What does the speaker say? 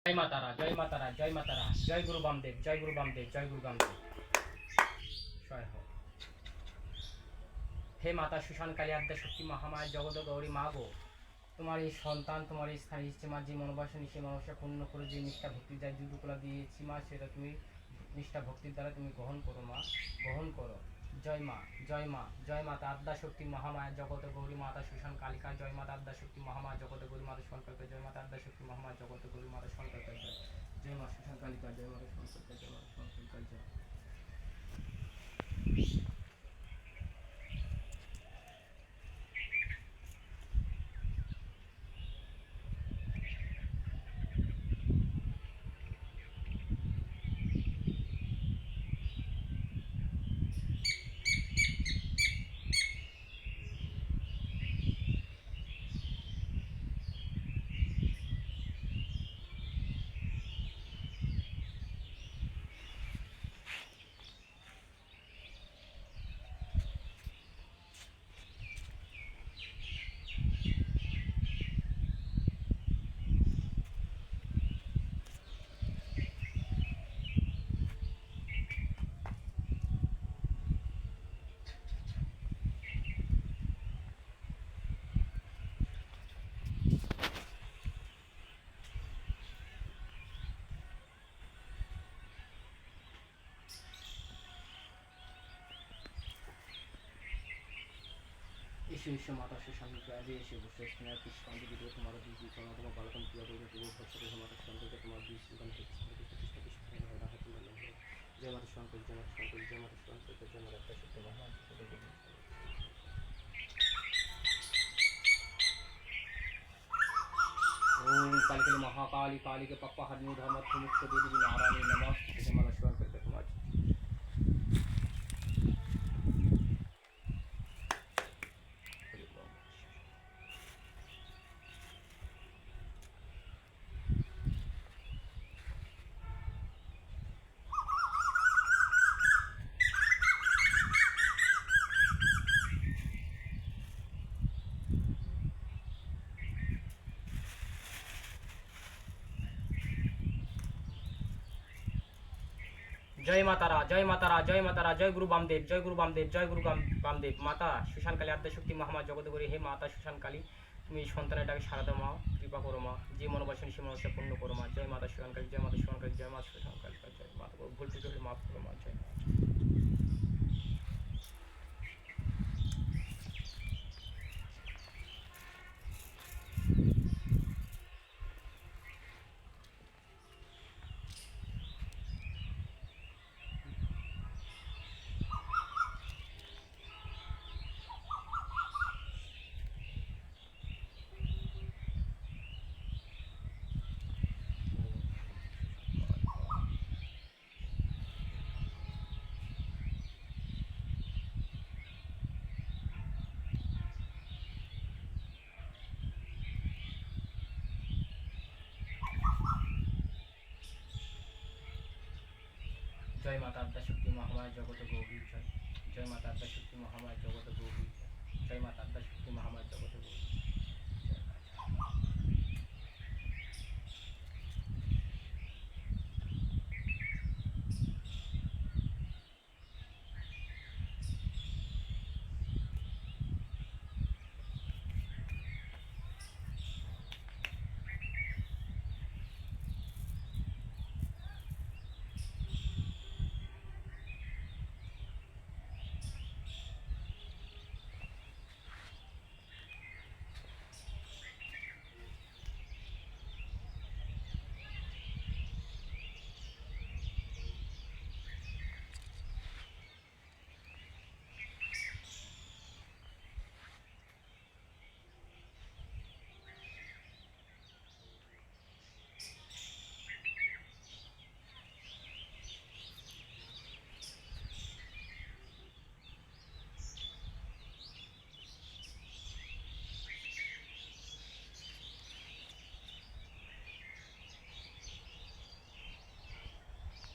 जय माता रा जय माता रा जय माता रा जय गुरु बामदेव जय गुरु बामदेव जय गुरु बामदेव जय हो। हे माता सुशान काली आद्या शक्ति महामाया जगत गौरी মা গো, তোমার এই সন্তান তোমার এই স্থানে এসেছে মা, যে মনোবাসনা সে মনসা পূর্ণ করে যে নিষ্ঠা ভক্তি যায় যুগকুলা দিয়েছি মা, সেটা তুমি নিষ্ঠা ভক্তির দ্বারা তুমি গ্রহণ করো মা, গ্রহণ করো। জয় মা জয় মা জয় মাতা আদ্যা শক্তি মহামায়া জগত গৌরী মাতা সুশান কালিকা জয় মাতা আদ্যা শক্তি মহামায়া জগত গৌরী মাতা শঙ্করকে জয় মাতা আদ্যা শক্তি মহামায়া জগত গৌরী মাতা শঙ্করকে জয়। জয় মা সুশান কালিকা জয় মাতা শঙ্করকে জয় মাতা শঙ্করকে জয়। ईश्व ईश्व माता सुशान जय ईश्व श्रेष्ठ पुष्पांजलि वीडियो तुम्हारा बीज तुम्हारा बालकम किया गया जो भक्त माता शंकर के तुम्हारा बीज प्रतिष्ठा जय माता शंकर जय माता शंकर जय माता शंकर जय माता शक्ति महान ओम काली काली महाकाली काली के पप्पा हरनी धर्म मुक्त देवी नारायणी नमस्ते जय माता शंकर के तुम्हारा। जय माता रा जय माता रा जय माता रा जय गुरु बामदेव जय गुरु बामदेव जय गुरु बामदेव माता सुशान काली आद्या शक्ति महामाया जगत गौरी हे माता सुशान काली তুমি সন্তানটাকে সারা দাও মা, কৃপা করো মা, যে মনোবাসনা সে মনসা পূর্ণ করো মা। জয় মাতা সুশান কালী জয় মাতা সুশান কালী জয় মাতা সুশান কালী জয় মাতা ভুল ত্রুটি হলে মাফ করো মা। জয় जय माता आद्या शक्ति महामाया जगत गौरी जय। जय माता आद्या शक्ति महामाया जगत गौरी जय। जय माता आद्या शक्ति महामाया जगत गौरी।